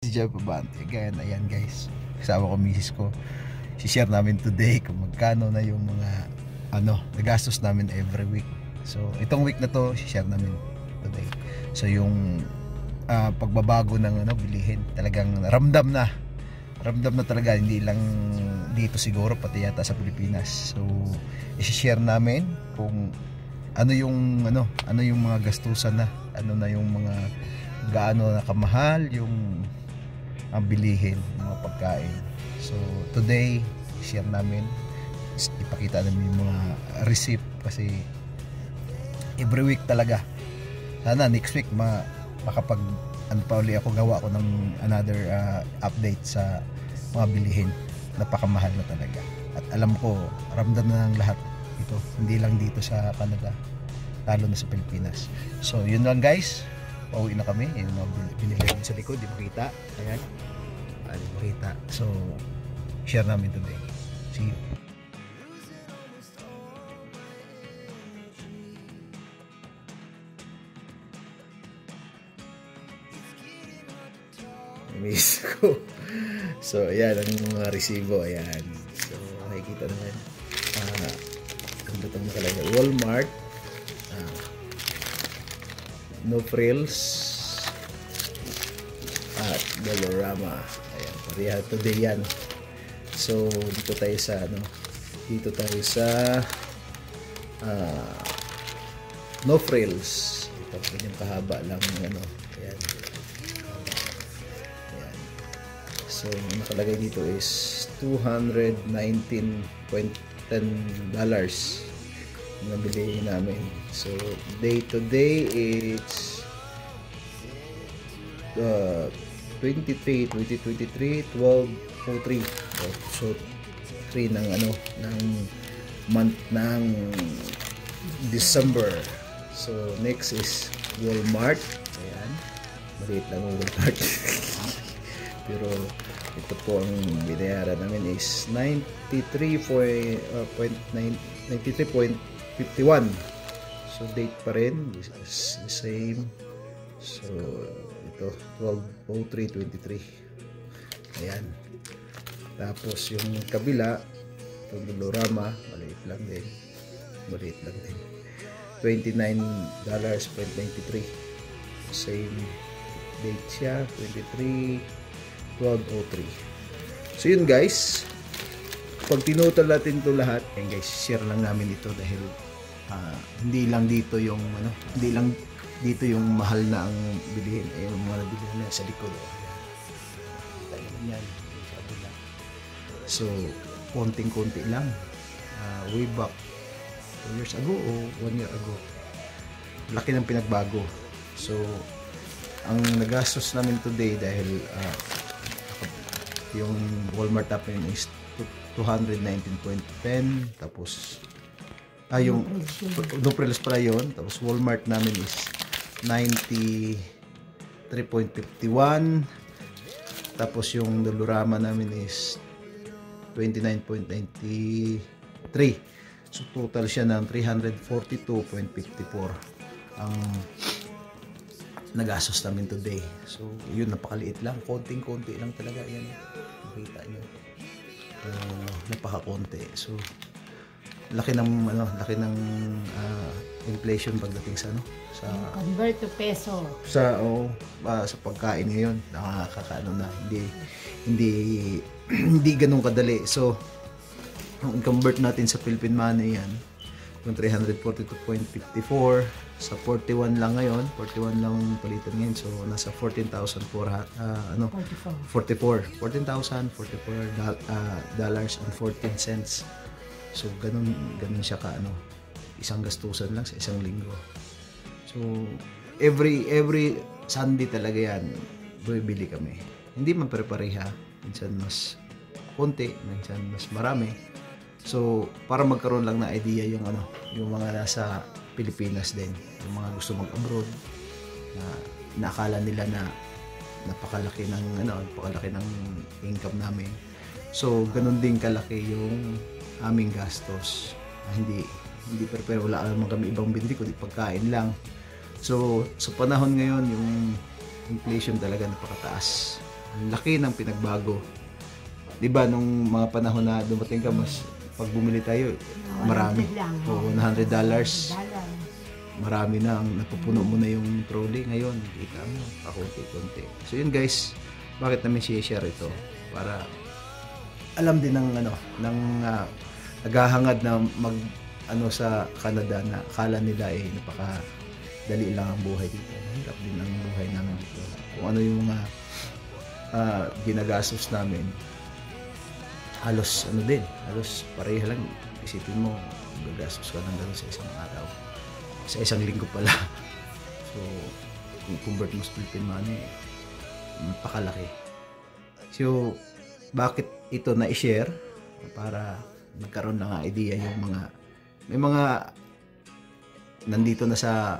Si Jeff Abante again. Ayan guys, kasama ko misis ko. Si-share namin today kung magkano na yung mga nagastos namin every week. So itong week na to, si-share namin today. So yung pagbabago ng bilihin, talagang ramdam na talaga, hindi lang dito siguro, pati yata sa Pilipinas. So i-share namin kung ano yung mga gastusan na, ano na yung mga gaano na kamahal yung ang bilihin, mga pagkain. So today share namin, ipakita namin yung mga receipt kasi every week talaga. Sana next week makapag pa uli ako, gawa ko ng another update sa mga bilihin. Napakamahal na talaga. At alam ko, ramdam na ng lahat ito. Hindi lang dito sa Canada, lalo na sa Pilipinas. So yun lang guys. Pauwi na kami. Yung mga binili namin sa likod, di makita. Ayan. Di makita. So share namin today. See you. Miss ko. So ayan ang mga resibo. Ayan. So makikita naman. Ano itong nakalagay? Walmart. No Frills at Dollarama. Ayan, pareha today yan. So dito tayo sa No Frills. Ito yung kahaba lang ayan. Ayan. So nakalagay dito is $219.10 nabili namin. So day to day it's 2023 1203. So 3 ng month ng December. So next is Walmart. Ayan, maliit lang ang Walmart. Pero ito po ang binayaran namin is 93.51. So date pa rin, this is the same. So ito 12/03/23. Ayan. Tapos yung kabila, itong Dollarama, maliit lang din, $29.93. Same date siya, 23/12/03. So yun guys, pag tinutal natin ito lahat, and guys, share lang namin ito dahil hindi lang dito yung mahal na ang bilihin. Yung mga bilihin na sa likod. Ayan. So konting-konti lang, way back 2 years ago o 1 year ago, laki ng pinagbago. So ang nagastos namin today dahil yung Walmart namin is 219.10, tapos yung no Frills pala yun, tapos Walmart namin is 93.51, tapos yung Dollarama namin is 29.93. So total siya ng 342.54 ang nagastos namin today. So yun, napakaliit lang, konting-konti lang talaga yan. Makita nyo, napakakonti. So laki ng inflation pagdating sa convert to peso, sa pagkain ngayon. Nakakakaano na, hindi ganun kadali. So kung i-convert natin sa Philippine money yan, yung 342.54 sa 41 lang ngayon, 41 lang palitan ngayon. So nasa 14,044 dollars and 14 cents. So ganun siya isang gastusan lang sa isang linggo. So every Sunday talaga yan, bibili kami. Hindi man pare-pareha, minsan mas konti, minsan mas marami. So para magkaroon lang na idea yung mga nasa Pilipinas din, yung mga gusto mag-abroad, na nakala nila na napakalaki ng income namin. So ganun din kalaki yung aming gastos. Hindi pero wala naman kami ibang binili kundi pagkain lang. So sa panahon ngayon, yung inflation talaga napakataas. Ang laki ng pinagbago. 'Di ba nung mga panahon na dumating ka, mas pag bumili tayo, marami. $100. Marami na, ang napupuno mo na yung trolley. Ngayon, kita mo, kakunti-kunti. So yun guys, bakit namin share ito? Para alam din ng naghahangad na sa Canada na akala nila napakadali lang ang buhay dito. Mahirap din ang buhay namin dito. Kung ano yung mga ginagastos namin, halos pareha lang. Isipin mo, gagastos ka lang sa isang araw. Sa isang linggo pala. So, kung convert mo sa Philippine money, pakalaki. So, bakit ito na i-share? Para magkaroon ng idea yung may mga nandito na sa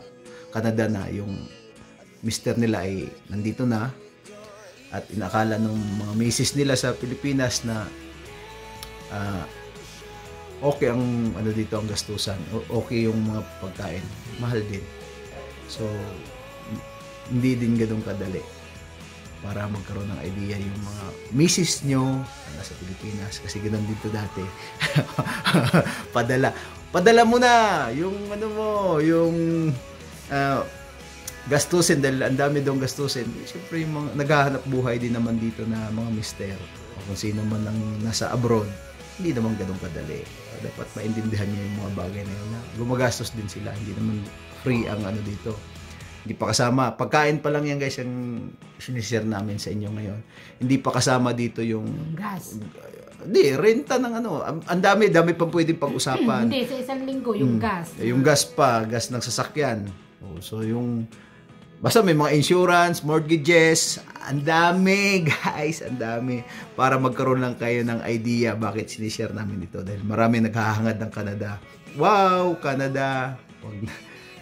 Canada na yung mister nila ay nandito na at inakala ng mga misis nila sa Pilipinas na okay ang dito ang gastusan, okay yung mga pagkain, mahal din. So hindi din ganun kadali para magkaroon ng idea yung mga misis nyo nasa Pilipinas, kasi ganun dito dati. padala mo na yung yung gastusin, dahil ang dami daw gastusin. Siyempre yung mga naghahanap buhay din naman dito na mga mister o kung sino man ang nasa abroad, hindi naman ganun kadali. Dapat maintindihan niyo yung mga bagay na yun, na gumagastos din sila, hindi naman free ang dito. Hindi pa kasama, pagkain pa lang yan guys, yung sinishare namin sa inyo ngayon. Hindi pa kasama dito yung gas. Hindi, renta ng ang dami pang pwedeng pag-usapan. Hindi, sa isang linggo yung gas. Yung gas pa, gas ng sasakyan. So yung basta may mga insurance, mortgages, ang dami guys, ang dami. Para magkaroon lang kayo ng idea bakit sinishare namin ito. Dahil marami naghahangad ng Canada. Wow, Canada.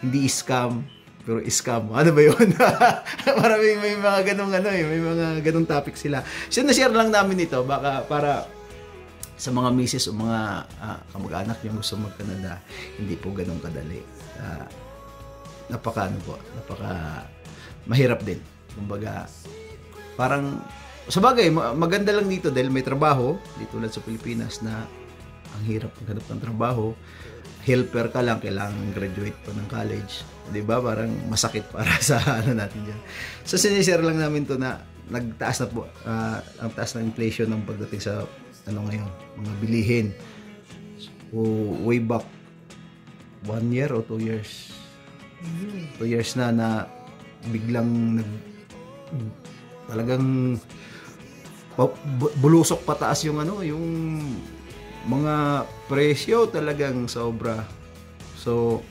Hindi scam, pero scam. Ano ba yun? Maraming may mga ganong may mga ganong topic sila. So na-share lang namin ito baka para sa mga misis o mga kamag-anak yung gusto mag-Canada, hindi po ganong kadali. Napaka mahirap din. Kumbaga, parang sa bagay, maganda lang dito dahil may trabaho, di tulad sa Pilipinas na ang hirap maghanap ng trabaho. Helper ka lang, kailangan graduate pa ng college. Di ba? Parang masakit para sa natin dyan. So, sinishare lang namin to na nagtaas na po, ang taas ng inflation ng pagdating sa ngayon, mga bilihin. So, way back 1 year o 2 years. 2 years na biglang talagang bulusok pataas yung yung mga presyo, talagang sobra. So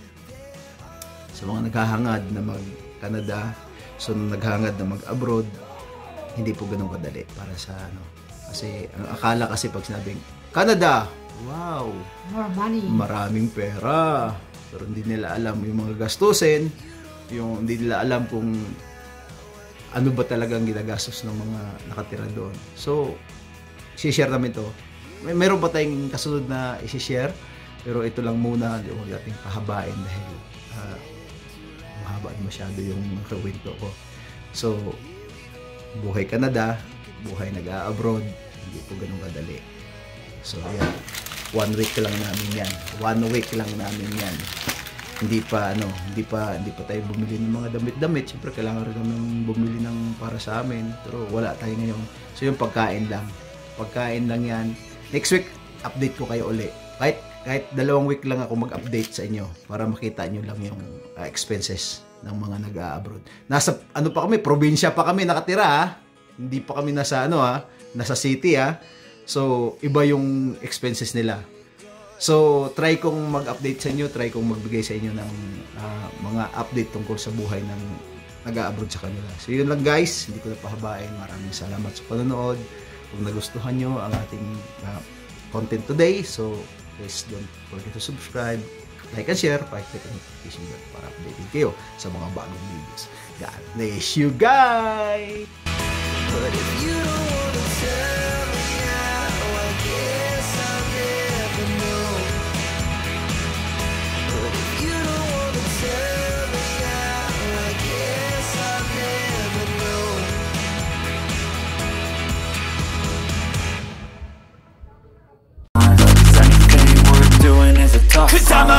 sa mga naghahangad na mag-Canada, so naghahangad na mag-abroad, hindi po ganun kadali para sa kasi ang akala kasi pag sinabing Canada, wow, more money, maraming pera, pero hindi nila alam yung mga gastusin, hindi nila alam kung ano ba talagang ginagastos ng mga nakatira doon. So, i-share namin to. Meron pa tayong kasunod na i-share, pero ito lang muna, huwag nating pahabain dahil mahaba masyado yung kwento ko. So, buhay Canada, buhay nag-abroad, hindi po ganun kadali. So, yan. 1 week lang namin yan. 1 week lang namin yan. Hindi pa tayo bumili ng mga damit-damit. Siyempre kailangan rin naman bumili ng para sa amin, pero wala tayo ngayon. So yung pagkain lang yan. Next week update ko kayo uli. Kahit 2 week lang ako mag-update sa inyo para makita nyo lang yung expenses ng mga nag-abroad. Nasa pa kami, probinsya pa kami nakatira ha. Hindi pa kami nasa nasa city ha. So iba yung expenses nila. So, try kong mag-update sa inyo, try kong magbigay sa inyo ng mga update tungkol sa buhay ng nag-abroad sa kanila. So, yun lang guys, hindi ko na pahabain. Maraming salamat sa panonood. Kung nagustuhan nyo ang ating content today, so please don't forget to subscribe, like and share, pa-click ang notification bell para updated kayo sa mga bagong videos. God bless you guys! But if you don't wanna tell me now, I guess I'll never know. Cause I'm a